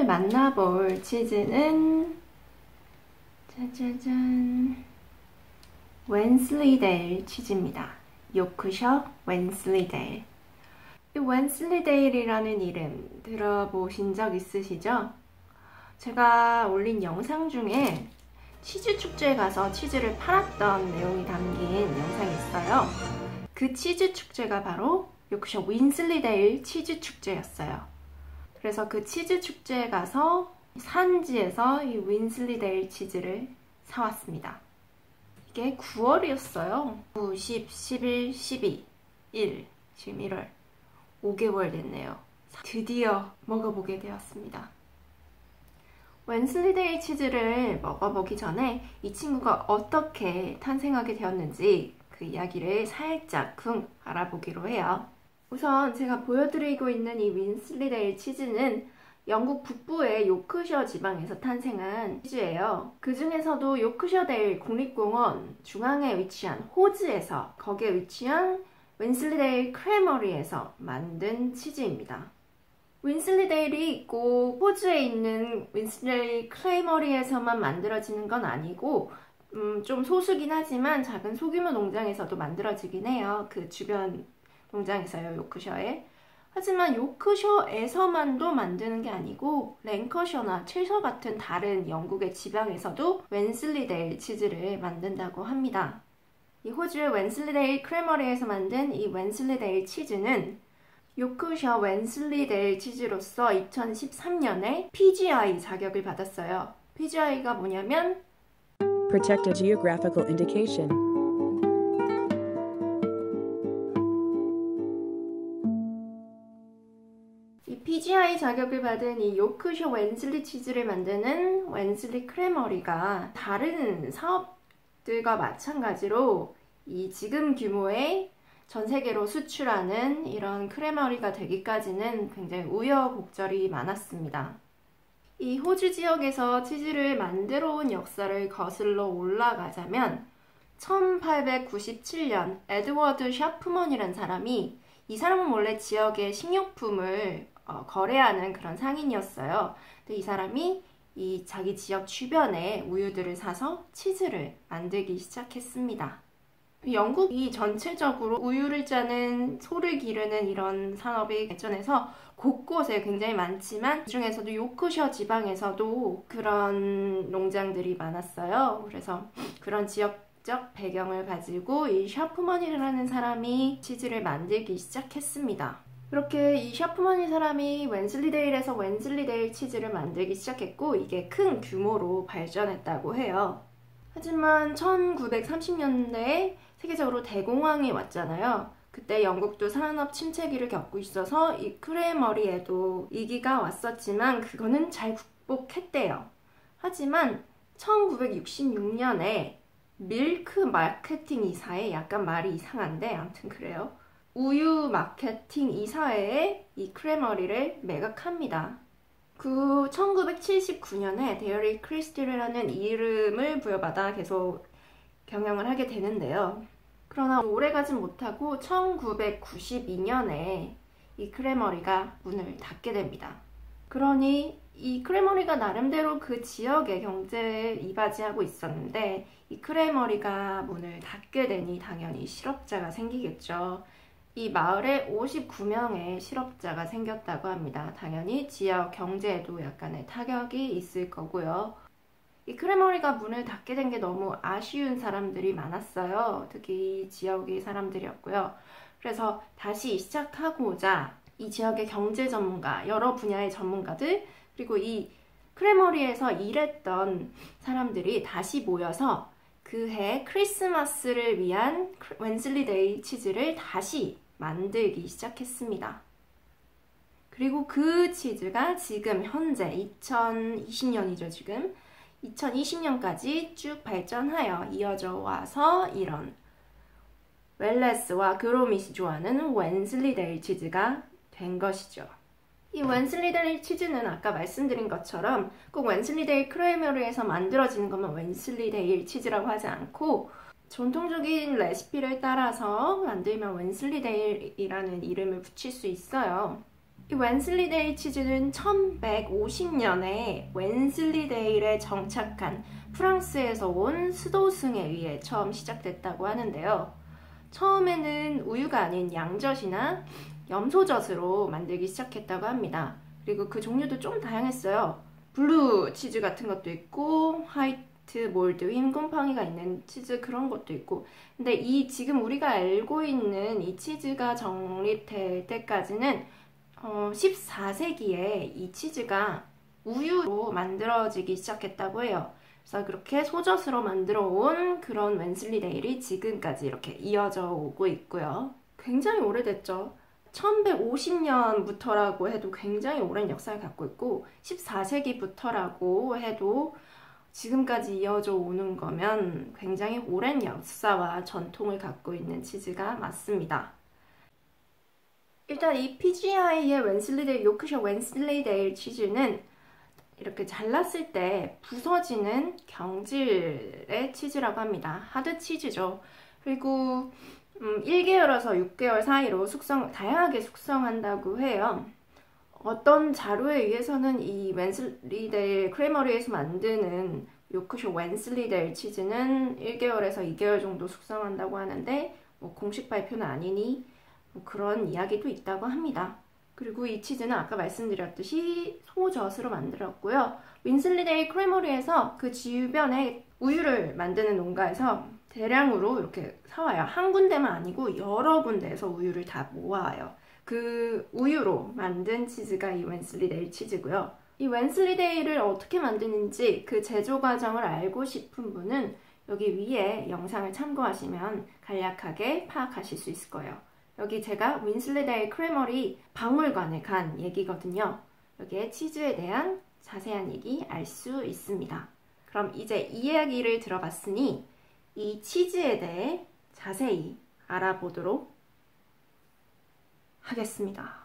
오늘 만나볼 치즈는 짜자잔 웬슬리데일 치즈입니다. 요크셔 웬슬리데일. 이 웬슬리데일이라는 이름 들어보신 적 있으시죠? 제가 올린 영상 중에 치즈 축제에 가서 치즈를 팔았던 내용이 담긴 영상이 있어요. 그 치즈 축제가 바로 요크셔 웬슬리데일 치즈 축제였어요. 그래서 그 치즈 축제에 가서 산지에서 이 웬슬리데일 치즈를 사왔습니다. 이게 9월이었어요. 9, 10, 11, 12, 1, 지금 1월 5개월 됐네요. 드디어 먹어보게 되었습니다. 웬슬리데일 치즈를 먹어보기 전에 이 친구가 어떻게 탄생하게 되었는지 그 이야기를 살짝쿵 알아보기로 해요. 우선 제가 보여드리고 있는 이 웬슬리데일 치즈는 영국 북부의 요크셔 지방에서 탄생한 치즈예요. 그 중에서도 요크셔데일 국립공원 중앙에 위치한 호즈에서 거기에 위치한 웬슬리데일 크래머리에서 만든 치즈입니다. 웬슬리데일이 꼭 호주에 있는 웬슬리데일 크래머리에서만 만들어지는 건 아니고 좀 소수긴 하지만 작은 소규모 농장에서도 만들어지긴 해요. 그 주변 농장에서요, 요크셔에. 하지만 요크셔에서만도 만드는 게 아니고 랭커셔나 칠셔 같은 다른 영국의 지방에서도 웬슬리데일 치즈를 만든다고 합니다. 이 호주의 웬슬리데일 크래머리에서 만든 이 웬슬리데일 치즈는 요크셔 웬슬리데일 치즈로서 2013년에 PGI 자격을 받았어요. PGI가 뭐냐면 Protected Geographical Indication. 이 PGI 자격을 받은 이 요크셔 웬슬리 치즈를 만드는 웬슬리 크래머리가 다른 사업들과 마찬가지로 이 지금 규모의 전 세계로 수출하는 이런 크래머리가 되기까지는 굉장히 우여곡절이 많았습니다. 이 호주 지역에서 치즈를 만들어 온 역사를 거슬러 올라가자면 1897년 에드워드 샤프먼이라는 사람이 이 사람은 원래 지역의 식료품을 거래하는 그런 상인이었어요. 근데 이 사람이 이 자기 지역 주변에 우유들을 사서 치즈를 만들기 시작했습니다. 영국이 전체적으로 우유를 짜는 소를 기르는 이런 산업이 발전해서 곳곳에 굉장히 많지만 그중에서도 요크셔 지방에서도 그런 농장들이 많았어요. 그래서 그런 지역적 배경을 가지고 이 샤프먼이라는 사람이 치즈를 만들기 시작했습니다. 그렇게 이 샤프먼이 사람이 웬슬리데일에서 웬슬리데일 치즈를 만들기 시작했고 이게 큰 규모로 발전했다고 해요. 하지만 1930년대에 세계적으로 대공황이 왔잖아요. 그때 영국도 산업 침체기를 겪고 있어서 이 크래머리에도 위기가 왔었지만 그거는 잘 극복했대요. 하지만 1966년에 밀크 마케팅 이사회, 약간 말이 이상한데 아무튼 그래요. 우유 마케팅 이사회에 이 크래머리를 매각합니다. 그 1979년에 데어리 크리스티라는 이름을 부여받아 계속 경영을 하게 되는데요. 그러나 오래가진 못하고 1992년에 이 크래머리가 문을 닫게 됩니다. 그러니 이 크래머리가 나름대로 그 지역의 경제에 이바지하고 있었는데 이 크래머리가 문을 닫게 되니 당연히 실업자가 생기겠죠. 이 마을에 59명의 실업자가 생겼다고 합니다. 당연히 지역 경제에도 약간의 타격이 있을 거고요. 이 크래머리가 문을 닫게 된 게 너무 아쉬운 사람들이 많았어요. 특히 이 지역의 사람들이었고요. 그래서 다시 시작하고자 이 지역의 경제 전문가, 여러 분야의 전문가들, 그리고 이 크래머리에서 일했던 사람들이 다시 모여서 그해 크리스마스를 위한 웬슬리데일 치즈를 다시 만들기 시작했습니다. 그리고 그 치즈가 지금 현재 2020년이죠, 지금. 2020년까지 쭉 발전하여 이어져 와서 이런 웰레스와 그로밋이 좋아하는 웬슬리데일 치즈가 된 것이죠. 이 웬슬리데일 치즈는 아까 말씀드린 것처럼 꼭 웬슬리데일 크래머리에서 만들어지는 것만 웬슬리데일 치즈라고 하지 않고 전통적인 레시피를 따라서 만들면 웬슬리데일이라는 이름을 붙일 수 있어요. 이 웬슬리데일 치즈는 1150년에 웬슬리데일에 정착한 프랑스에서 온 스도승에 의해 처음 시작됐다고 하는데요. 처음에는 우유가 아닌 양젓이나 염소젓으로 만들기 시작했다고 합니다. 그리고 그 종류도 좀 다양했어요. 블루 치즈 같은 것도 있고 화이트 몰드, 흰 곰팡이가 있는 치즈 그런 것도 있고, 근데 이 지금 우리가 알고 있는 이 치즈가 정립될 때까지는 14세기에 이 치즈가 우유로 만들어지기 시작했다고 해요. 그래서 그렇게 소젖으로 만들어 온 그런 웬슬리데일이 지금까지 이렇게 이어져 오고 있고요. 굉장히 오래됐죠. 1150년부터라고 해도 굉장히 오랜 역사를 갖고 있고 14세기부터라고 해도 지금까지 이어져 오는 거면 굉장히 오랜 역사와 전통을 갖고 있는 치즈가 맞습니다. 일단 이 PGI의 웬슬리데일, 요크셔 웬슬리데일 치즈는 이렇게 잘랐을 때 부서지는 경질의 치즈라고 합니다. 하드 치즈죠. 그리고 1개월에서 6개월 사이로 다양하게 숙성한다고 해요. 어떤 자료에 의해서는 이 웬슬리데일 크레머리에서 만드는 요크셔 웬슬리데일 치즈는 1개월에서 2개월 정도 숙성한다고 하는데 뭐 공식 발표는 아니니 뭐 그런 이야기도 있다고 합니다. 그리고 이 치즈는 아까 말씀드렸듯이 소젖으로 만들었고요. 윈슬리데일 크레머리에서 그 주변에 우유를 만드는 농가에서 대량으로 이렇게 사와요. 한 군데만 아니고 여러 군데에서 우유를 다 모아요. 그 우유로 만든 치즈가 이 웬슬리데일 치즈고요. 이 웬슬리데일을 어떻게 만드는지 그 제조 과정을 알고 싶은 분은 여기 위에 영상을 참고하시면 간략하게 파악하실 수 있을 거예요. 여기 제가 윈슬리데일 크레머리 박물관에 간 얘기거든요. 여기에 치즈에 대한 자세한 얘기 알 수 있습니다. 그럼 이제 이 이야기를 들어봤으니 이 치즈에 대해 자세히 알아보도록 하겠습니다.